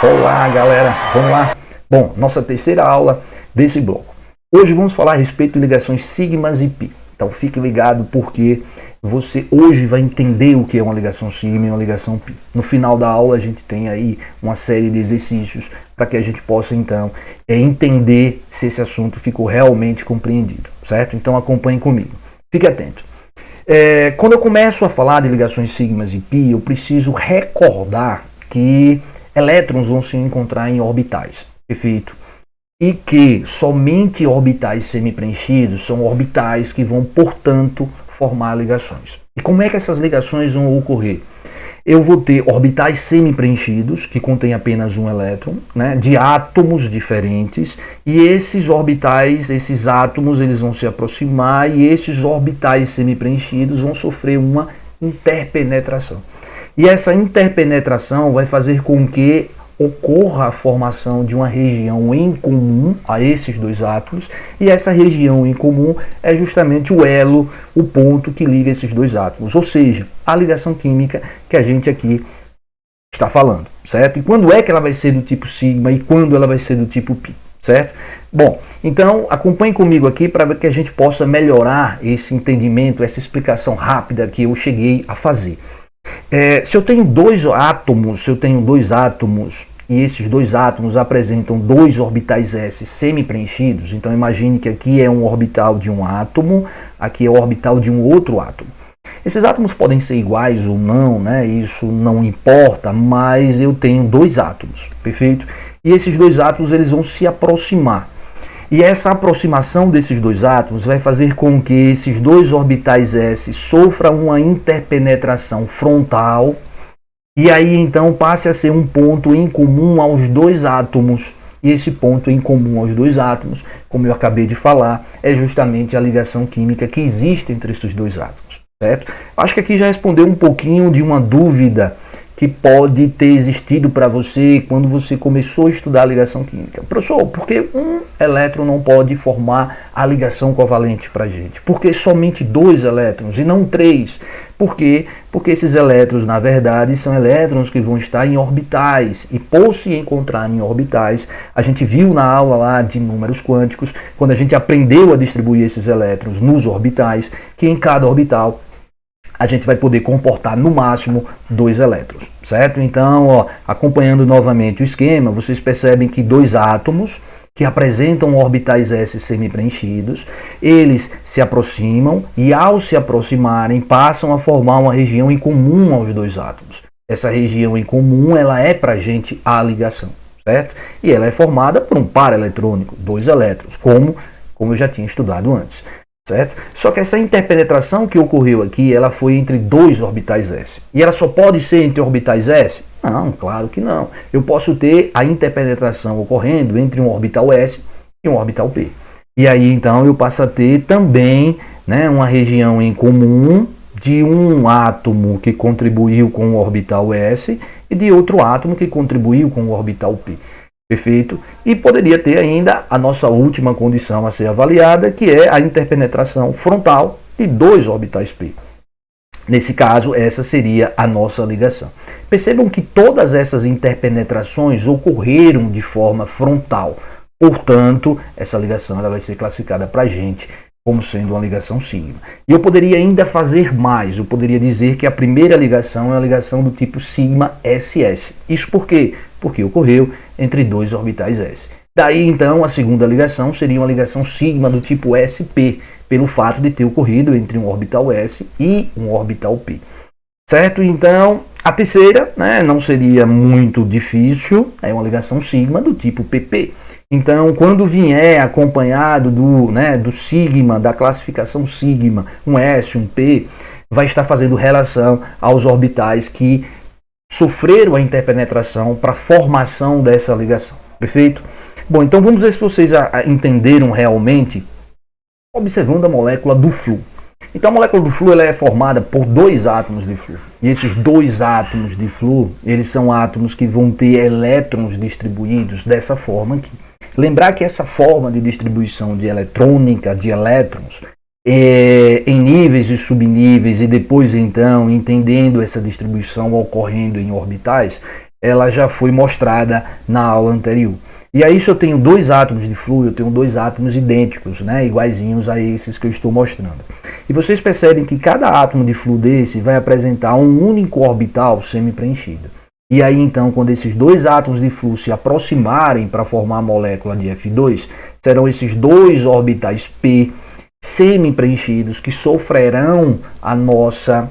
Olá galera, vamos lá? Bom, nossa terceira aula desse bloco. Hoje vamos falar a respeito de ligações sigmas e pi. Então fique ligado porque você hoje vai entender o que é uma ligação sigma e uma ligação pi. No final da aula a gente tem aí uma série de exercícios para que a gente possa então entender se esse assunto ficou realmente compreendido, certo? Então acompanhe comigo, fique atento. Quando eu começo a falar de ligações sigmas e pi, eu preciso recordar que elétrons vão se encontrar em orbitais, perfeito? E que somente orbitais semi-preenchidos são orbitais que vão, portanto, formar ligações. E como é que essas ligações vão ocorrer? Eu vou ter orbitais semi-preenchidos, que contêm apenas um elétron, né, de átomos diferentes, e esses orbitais, esses átomos, eles vão se aproximar e esses orbitais semi-preenchidos vão sofrer uma interpenetração. E essa interpenetração vai fazer com que ocorra a formação de uma região em comum a esses dois átomos, e essa região em comum é justamente o elo, o ponto que liga esses dois átomos, ou seja, a ligação química que a gente aqui está falando, certo? E quando é que ela vai ser do tipo sigma e quando ela vai ser do tipo pi, certo? Bom, então acompanhe comigo aqui para que a gente possa melhorar esse entendimento, essa explicação rápida que eu cheguei a fazer. Se eu tenho dois átomos e esses dois átomos apresentam dois orbitais S semi-preenchidos, então imagine que aqui é um orbital de um átomo, aqui é o orbital de um outro átomo. Esses átomos podem ser iguais ou não, né? Isso não importa, mas eu tenho dois átomos, perfeito? E esses dois átomos eles vão se aproximar. E essa aproximação desses dois átomos vai fazer com que esses dois orbitais S sofram uma interpenetração frontal e aí então passe a ser um ponto em comum aos dois átomos. E esse ponto em comum aos dois átomos, como eu acabei de falar, é justamente a ligação química que existe entre esses dois átomos, certo? Acho que aqui já respondeu um pouquinho de uma dúvida que pode ter existido para você quando você começou a estudar a ligação química. Professor, por que um elétron não pode formar a ligação covalente para a gente? Por que somente dois elétrons e não três? Por quê? Porque esses elétrons, na verdade, são elétrons que vão estar em orbitais. E por se encontrar em orbitais, a gente viu na aula lá de números quânticos, quando a gente aprendeu a distribuir esses elétrons nos orbitais, que em cada orbital a gente vai poder comportar no máximo dois elétrons, certo? Então, ó, acompanhando novamente o esquema, vocês percebem que dois átomos que apresentam orbitais S semi-preenchidos, eles se aproximam e ao se aproximarem passam a formar uma região em comum aos dois átomos. Essa região em comum, ela é para a gente a ligação, certo? E ela é formada por um par eletrônico, dois elétrons, como eu já tinha estudado antes. Certo? Só que essa interpenetração que ocorreu aqui, ela foi entre dois orbitais S. E ela só pode ser entre orbitais S? Não, claro que não. Eu posso ter a interpenetração ocorrendo entre um orbital S e um orbital P. E aí então eu passo a ter também, né, uma região em comum de um átomo que contribuiu com o orbital S e de outro átomo que contribuiu com o orbital P. Perfeito? E poderia ter ainda a nossa última condição a ser avaliada, que é a interpenetração frontal de dois orbitais P. Nesse caso, essa seria a nossa ligação. Percebam que todas essas interpenetrações ocorreram de forma frontal. Portanto, essa ligação ela vai ser classificada para a gente como sendo uma ligação sigma. E eu poderia ainda fazer mais. Eu poderia dizer que a primeira ligação é uma ligação do tipo sigma SS. Isso por quê? Porque ocorreu entre dois orbitais S. Daí, então, a segunda ligação seria uma ligação sigma do tipo SP, pelo fato de ter ocorrido entre um orbital S e um orbital P. Certo? Então, a terceira, né, não seria muito difícil, é uma ligação sigma do tipo PP. Então, quando vier acompanhado do sigma, da classificação sigma, um S, um P, vai estar fazendo relação aos orbitais que sofreram a interpenetração para a formação dessa ligação. Perfeito? Bom, então vamos ver se vocês entenderam realmente observando a molécula do flúor. Então a molécula do flúor ela é formada por dois átomos de flúor. E esses dois átomos de flúor, eles são átomos que vão ter elétrons distribuídos dessa forma aqui. Lembrar que essa forma de distribuição de eletrônica de elétrons em níveis e subníveis, e depois então entendendo essa distribuição ocorrendo em orbitais, ela já foi mostrada na aula anterior. E aí, se eu tenho dois átomos de fluido, eu tenho dois átomos idênticos, né, iguaizinhos a esses que eu estou mostrando. E vocês percebem que cada átomo de fluido desse vai apresentar um único orbital semi-preenchido. E aí, então, quando esses dois átomos de fluido se aproximarem para formar a molécula de F2, serão esses dois orbitais P semi-preenchidos que sofrerão a nossa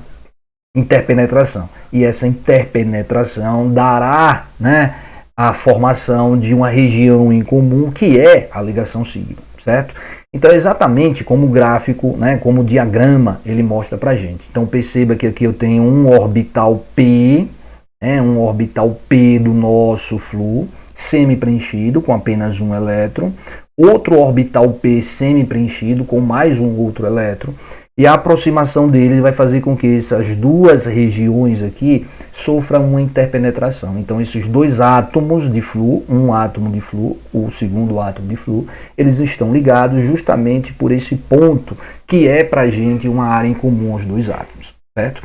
interpenetração. E essa interpenetração dará, né, a formação de uma região em comum, que é a ligação sigma, certo? Então, exatamente como o gráfico, né, como o diagrama, ele mostra pra gente. Então, perceba que aqui eu tenho um orbital P, um orbital P do nosso fluido, semi-preenchido, com apenas um elétron, outro orbital P semi-preenchido, com mais um outro elétron, e a aproximação dele vai fazer com que essas duas regiões aqui sofram uma interpenetração. Então, esses dois átomos de fluido, um átomo de fluido, o segundo átomo de fluido, eles estão ligados justamente por esse ponto, que é pra gente uma área em comum aos dois átomos, certo?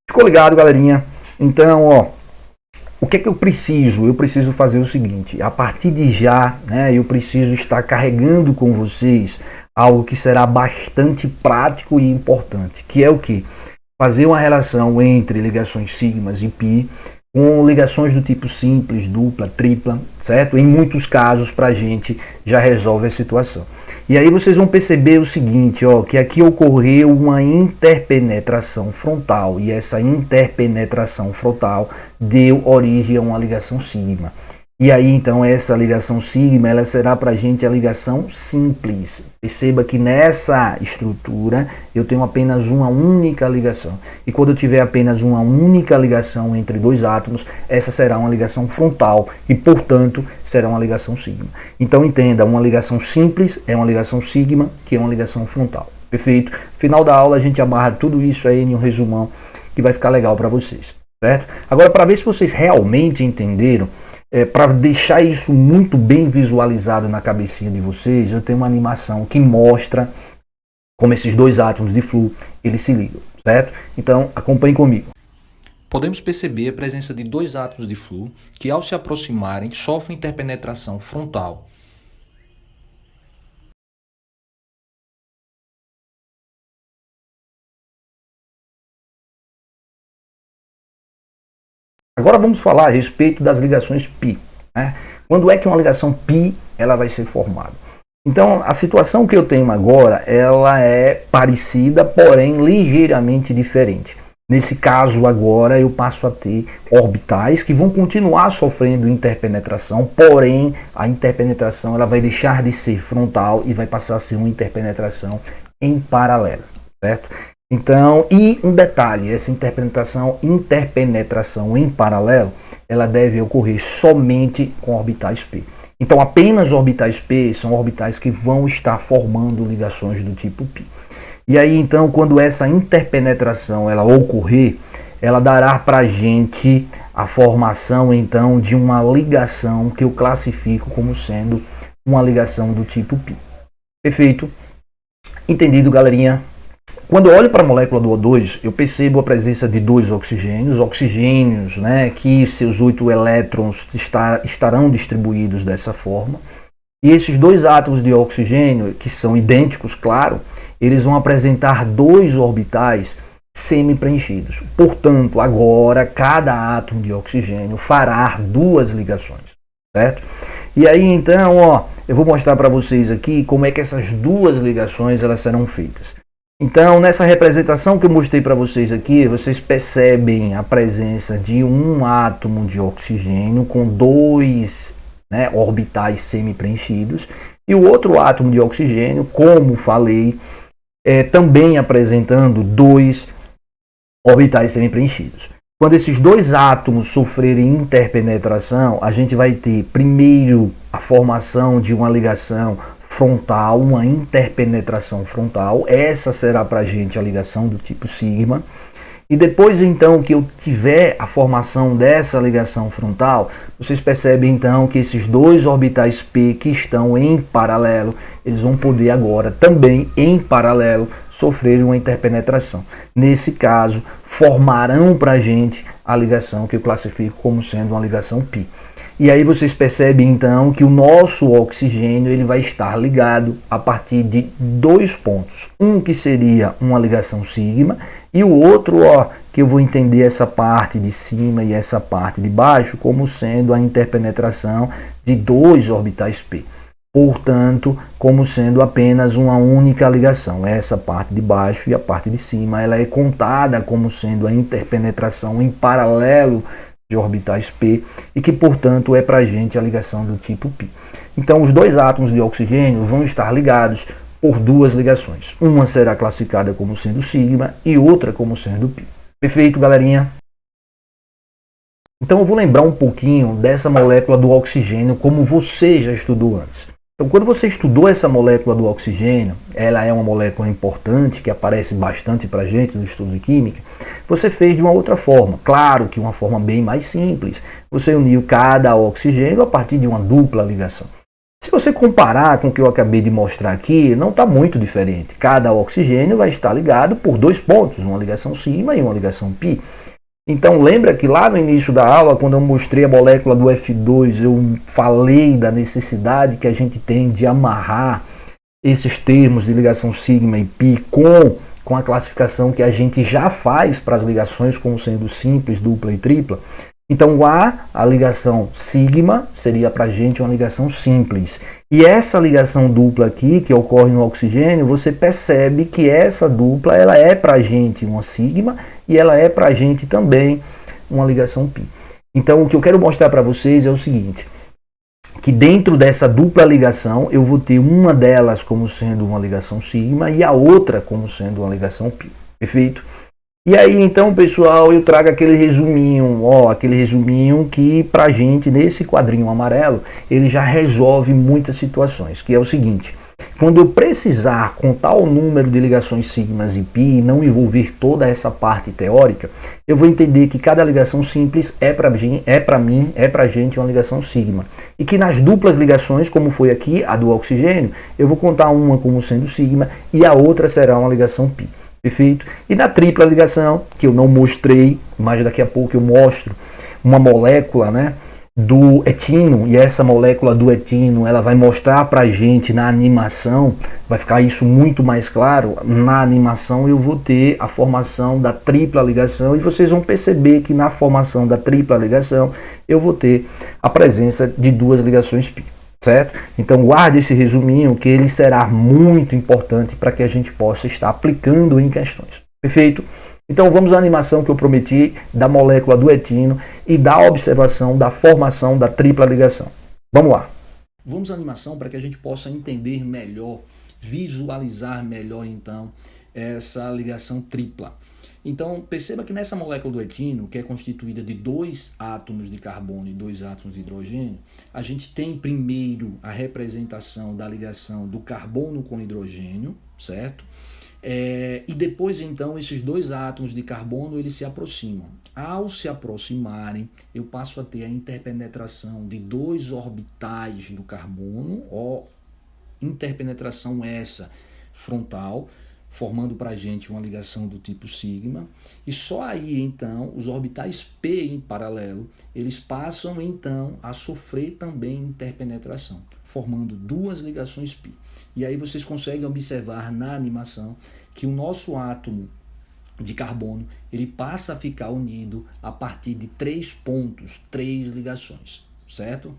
Ficou ligado, galerinha? Então, ó, o que é que eu preciso? Eu preciso fazer o seguinte, a partir de já, né, eu preciso estar carregando com vocês algo que será bastante prático e importante, que é o que? Fazer uma relação entre ligações sigmas e pi, com ligações do tipo simples, dupla, tripla, certo? Em muitos casos, para a gente, já resolve a situação. E aí vocês vão perceber o seguinte, ó, que aqui ocorreu uma interpenetração frontal, e essa interpenetração frontal deu origem a uma ligação sigma. E aí, então, essa ligação sigma, ela será para a gente a ligação simples. Perceba que nessa estrutura eu tenho apenas uma única ligação. E quando eu tiver apenas uma única ligação entre dois átomos, essa será uma ligação frontal e, portanto, será uma ligação sigma. Então, entenda, uma ligação simples é uma ligação sigma, que é uma ligação frontal. Perfeito? Final da aula a gente amarra tudo isso aí em um resumão que vai ficar legal para vocês, certo? Agora, para ver se vocês realmente entenderam, para deixar isso muito bem visualizado na cabecinha de vocês, eu tenho uma animação que mostra como esses dois átomos de fluido eles se ligam, certo? Então, acompanhe comigo. Podemos perceber a presença de dois átomos de fluido que, ao se aproximarem, sofrem interpenetração frontal. Agora vamos falar a respeito das ligações π. Né? Quando é que uma ligação π ela vai ser formada? Então, a situação que eu tenho agora, ela é parecida, porém ligeiramente diferente. Nesse caso agora, eu passo a ter orbitais que vão continuar sofrendo interpenetração, porém a interpenetração ela vai deixar de ser frontal e vai passar a ser uma interpenetração em paralelo, certo? Então, e um detalhe, essa interpenetração em paralelo, ela deve ocorrer somente com orbitais P. Então, apenas orbitais P são orbitais que vão estar formando ligações do tipo π. E aí, então, quando essa interpenetração ela ocorrer, ela dará para a gente a formação, então, de uma ligação que eu classifico como sendo uma ligação do tipo π. Perfeito? Entendido, galerinha? Quando eu olho para a molécula do O2, eu percebo a presença de dois oxigênios, né, que seus 8 elétrons estarão distribuídos dessa forma. E esses dois átomos de oxigênio, que são idênticos, claro, eles vão apresentar dois orbitais semi-preenchidos. Portanto, agora, cada átomo de oxigênio fará duas ligações, certo? E aí, então, ó, eu vou mostrar para vocês aqui como é que essas duas ligações elas serão feitas. Então, nessa representação que eu mostrei para vocês aqui, vocês percebem a presença de um átomo de oxigênio com dois, né, orbitais semi-preenchidos e o outro átomo de oxigênio, como falei, também apresentando dois orbitais semi-preenchidos. Quando esses dois átomos sofrerem interpenetração, a gente vai ter primeiro a formação de uma ligação frontal, uma interpenetração frontal, essa será para a gente a ligação do tipo sigma, e depois então que eu tiver a formação dessa ligação frontal, vocês percebem então que esses dois orbitais P que estão em paralelo, eles vão poder agora também em paralelo sofrer uma interpenetração. Nesse caso, formarão para a gente a ligação que eu classifico como sendo uma ligação π. E aí vocês percebem então que o nosso oxigênio ele vai estar ligado a partir de dois pontos. Um que seria uma ligação sigma e o outro, que eu vou entender essa parte de cima e essa parte de baixo como sendo a interpenetração de dois orbitais π. Portanto, como sendo apenas uma única ligação. Essa parte de baixo e a parte de cima, ela é contada como sendo a interpenetração em paralelo de orbitais π e que, portanto, é para a gente a ligação do tipo π. Então, os dois átomos de oxigênio vão estar ligados por duas ligações. Uma será classificada como sendo sigma e outra como sendo π. Perfeito, galerinha? Então, eu vou lembrar um pouquinho dessa molécula do oxigênio como você já estudou antes. Então, quando você estudou essa molécula do oxigênio, ela é uma molécula importante, que aparece bastante para a gente no estudo de química, você fez de uma outra forma. Claro que uma forma bem mais simples. Você uniu cada oxigênio a partir de uma dupla ligação. Se você comparar com o que eu acabei de mostrar aqui, não está muito diferente. Cada oxigênio vai estar ligado por dois pontos, uma ligação sigma e uma ligação π. Então lembra que lá no início da aula, quando eu mostrei a molécula do F2, eu falei da necessidade que a gente tem de amarrar esses termos de ligação sigma e π com a classificação que a gente já faz para as ligações como sendo simples, dupla e tripla. Então a ligação sigma seria para a gente uma ligação simples. E essa ligação dupla aqui, que ocorre no oxigênio, você percebe que essa dupla ela é para a gente uma sigma e ela é para a gente também uma ligação π. Então o que eu quero mostrar para vocês é o seguinte, que dentro dessa dupla ligação eu vou ter uma delas como sendo uma ligação sigma e a outra como sendo uma ligação π. Perfeito? E aí então, pessoal, eu trago aquele resuminho que pra gente, nesse quadrinho amarelo, ele já resolve muitas situações, que é o seguinte: quando eu precisar contar o número de ligações sigmas e π e não envolver toda essa parte teórica, eu vou entender que cada ligação simples é pra gente uma ligação sigma. E que nas duplas ligações, como foi aqui, a do oxigênio, eu vou contar uma como sendo sigma e a outra será uma ligação π. Perfeito? E na tripla ligação, que eu não mostrei, mas daqui a pouco eu mostro uma molécula, né, do etino, e essa molécula do etino, ela vai mostrar pra gente na animação, vai ficar isso muito mais claro, na animação eu vou ter a formação da tripla ligação e vocês vão perceber que na formação da tripla ligação eu vou ter a presença de duas ligações π. Certo? Então guarde esse resuminho que ele será muito importante para que a gente possa estar aplicando em questões. Perfeito? Então vamos à animação que eu prometi da molécula do etino e da observação da formação da tripla ligação. Vamos lá. Vamos à animação para que a gente possa entender melhor, visualizar melhor então essa ligação tripla. Então, perceba que nessa molécula do etino, que é constituída de dois átomos de carbono e dois átomos de hidrogênio, a gente tem primeiro a representação da ligação do carbono com hidrogênio, certo? E depois, então, esses dois átomos de carbono, eles se aproximam. Ao se aproximarem, eu passo a ter a interpenetração de dois orbitais do carbono, interpenetração essa frontal, formando para a gente uma ligação do tipo sigma, e só aí então os orbitais π em paralelo, eles passam então a sofrer também interpenetração, formando duas ligações π. E aí vocês conseguem observar na animação que o nosso átomo de carbono, ele passa a ficar unido a partir de três pontos, três ligações, certo?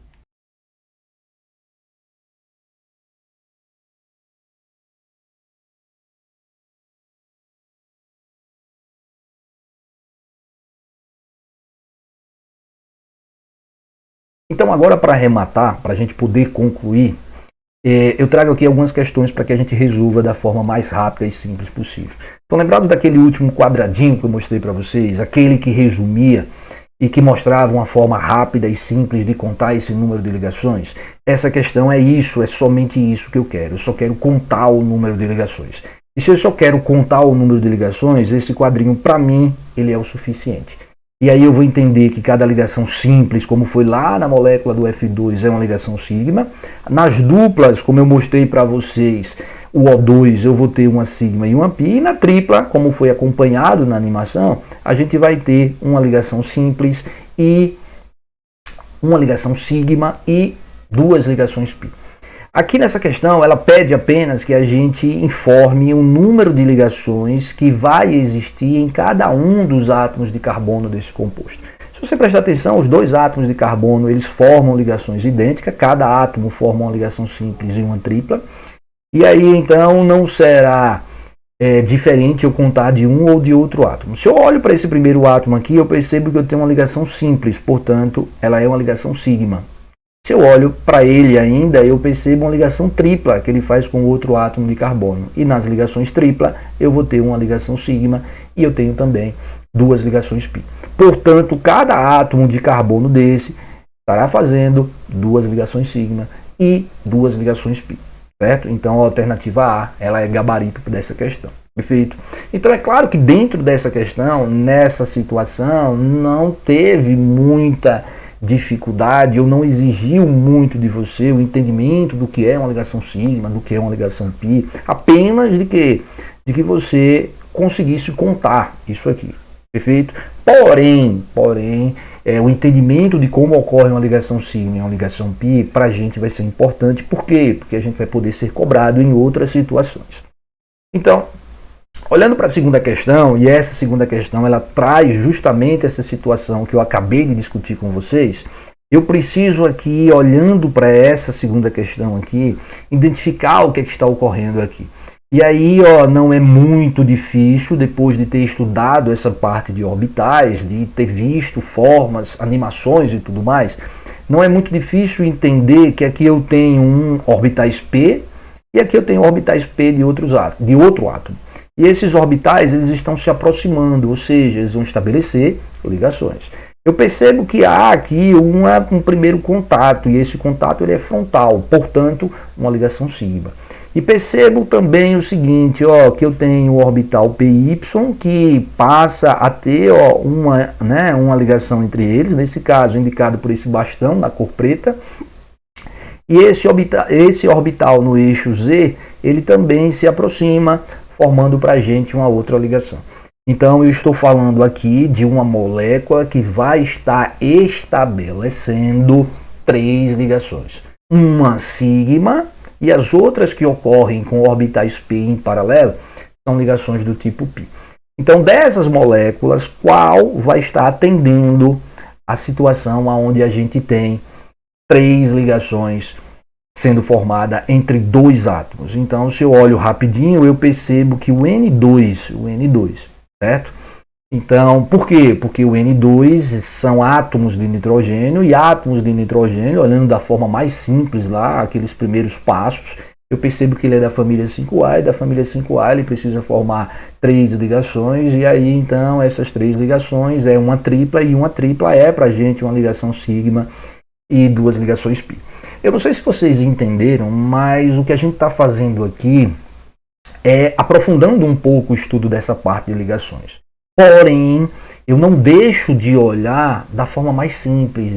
Então agora, para arrematar, para a gente poder concluir, eu trago aqui algumas questões para que a gente resolva da forma mais rápida e simples possível. Então, lembrados daquele último quadradinho que eu mostrei para vocês, aquele que resumia e que mostrava uma forma rápida e simples de contar esse número de ligações? Essa questão é isso, é somente isso que eu quero. Eu só quero contar o número de ligações. E se eu só quero contar o número de ligações, esse quadrinho, para mim, ele é o suficiente. E aí eu vou entender que cada ligação simples, como foi lá na molécula do F2, é uma ligação sigma. Nas duplas, como eu mostrei para vocês, o O2 eu vou ter uma sigma e uma pi, e na tripla, como foi acompanhado na animação, a gente vai ter uma ligação simples e uma ligação sigma e duas ligações pi. Aqui nessa questão, ela pede apenas que a gente informe o número de ligações que vai existir em cada um dos átomos de carbono desse composto. Se você prestar atenção, os dois átomos de carbono, eles formam ligações idênticas, cada átomo forma uma ligação simples e uma tripla. E aí, então, não será diferente eu contar de um ou de outro átomo. Se eu olho para esse primeiro átomo aqui, eu percebo que eu tenho uma ligação simples, portanto, ela é uma ligação sigma. Se eu olho para ele ainda, eu percebo uma ligação tripla que ele faz com outro átomo de carbono. E nas ligações tripla, eu vou ter uma ligação sigma e eu tenho também duas ligações pi. Portanto, cada átomo de carbono desse estará fazendo duas ligações sigma e duas ligações pi. Certo? Então, a alternativa A, ela é gabarito dessa questão. Perfeito? Então, é claro que dentro dessa questão, nessa situação, não teve muita dificuldade ou não exigiu muito de você o entendimento do que é uma ligação sigma, do que é uma ligação pi, apenas de que você conseguisse contar isso aqui. Perfeito? Porém, o entendimento de como ocorre uma ligação sigma e uma ligação pi, para a gente vai ser importante. Por quê? Porque a gente vai poder ser cobrado em outras situações. Então, olhando para a segunda questão, e essa segunda questão ela traz justamente essa situação que eu acabei de discutir com vocês, eu preciso aqui, olhando para essa segunda questão aqui, identificar o que está ocorrendo aqui. E aí, não é muito difícil, depois de ter estudado essa parte de orbitais, de ter visto formas, animações e tudo mais, não é muito difícil entender que aqui eu tenho um orbitais P e aqui eu tenho orbitais P de outro átomo. E esses orbitais eles estão se aproximando, ou seja, eles vão estabelecer ligações. Eu percebo que há aqui um primeiro contato, e esse contato ele é frontal, portanto, uma ligação sigma. E percebo também o seguinte, que eu tenho o orbital PY, que passa a ter uma ligação entre eles, nesse caso indicado por esse bastão na cor preta. E esse orbital no eixo Z, ele também se aproxima, formando para a gente uma outra ligação. Então eu estou falando aqui de uma molécula que vai estar estabelecendo três ligações. Uma sigma e as outras que ocorrem com orbitais P em paralelo são ligações do tipo π. Então dessas moléculas, qual vai estar atendendo a situação onde a gente tem três ligações sendo formada entre dois átomos? Então, se eu olho rapidinho, eu percebo que o N2, certo? Então, por quê? Porque o N2 são átomos de nitrogênio, e átomos de nitrogênio, olhando da forma mais simples lá, aqueles primeiros passos, eu percebo que ele é da família 5A, e da família 5A ele precisa formar três ligações, e aí então essas três ligações é uma tripla, e uma tripla é pra gente uma ligação sigma e duas ligações π. Eu não sei se vocês entenderam, mas o que a gente está fazendo aqui é aprofundando um pouco o estudo dessa parte de ligações. Porém, eu não deixo de olhar da forma mais simples,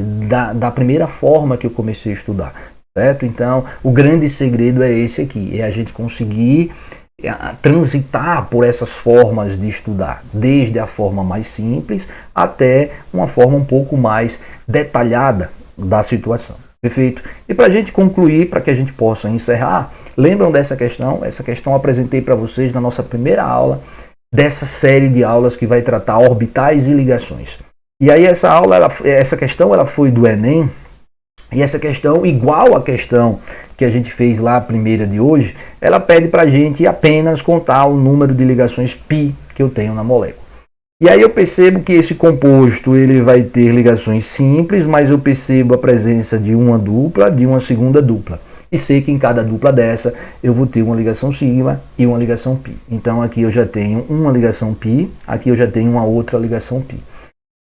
da primeira forma que eu comecei a estudar, certo? Então, o grande segredo é esse aqui, é a gente conseguir transitar por essas formas de estudar, desde a forma mais simples até uma forma um pouco mais detalhada da situação. Perfeito? E para a gente concluir, para que a gente possa encerrar, lembram dessa questão? Essa questão eu apresentei para vocês na nossa primeira aula dessa série de aulas que vai tratar orbitais e ligações. E aí essa questão ela foi do Enem, e essa questão, igual à questão que a gente fez lá, a primeira de hoje, ela pede para a gente apenas contar o número de ligações π que eu tenho na molécula. E aí eu percebo que esse composto ele vai ter ligações simples, mas eu percebo a presença de uma dupla, de uma segunda dupla. E sei que em cada dupla dessa eu vou ter uma ligação sigma e uma ligação π. Então aqui eu já tenho uma ligação π, aqui eu já tenho uma outra ligação π.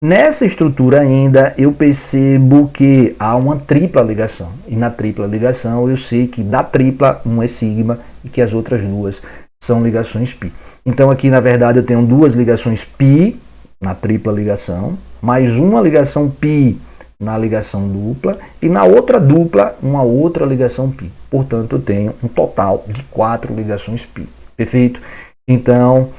Nessa estrutura ainda eu percebo que há uma tripla ligação. E na tripla ligação eu sei que da tripla uma é sigma e que as outras duas são ligações π. Então aqui na verdade eu tenho duas ligações π na tripla ligação, mais uma ligação π na ligação dupla e na outra dupla uma outra ligação π. Portanto, eu tenho um total de 4 ligações π. Perfeito? Então,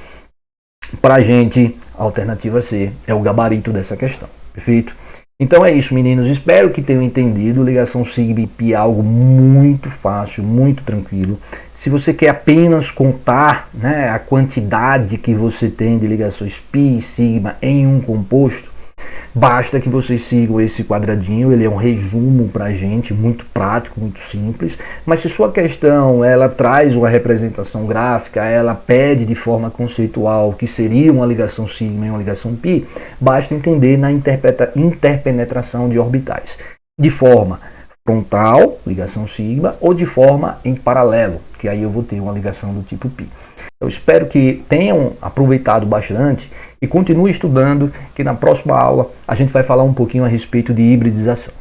para a gente, a alternativa C é o gabarito dessa questão. Perfeito? Então é isso, meninos. Espero que tenham entendido. Ligação sigma e π é algo muito fácil, muito tranquilo. Se você quer apenas contar, né, a quantidade que você tem de ligações π e sigma em um composto, basta que vocês sigam esse quadradinho. Ele é um resumo para a gente, muito prático, muito simples. Mas se sua questão ela traz uma representação gráfica, ela pede de forma conceitual que seria uma ligação sigma e uma ligação π, basta entender na interpenetração de orbitais. De forma frontal, ligação sigma, ou de forma em paralelo, que aí eu vou ter uma ligação do tipo π. Eu espero que tenham aproveitado bastante e continue estudando, que na próxima aula a gente vai falar um pouquinho a respeito de hibridização.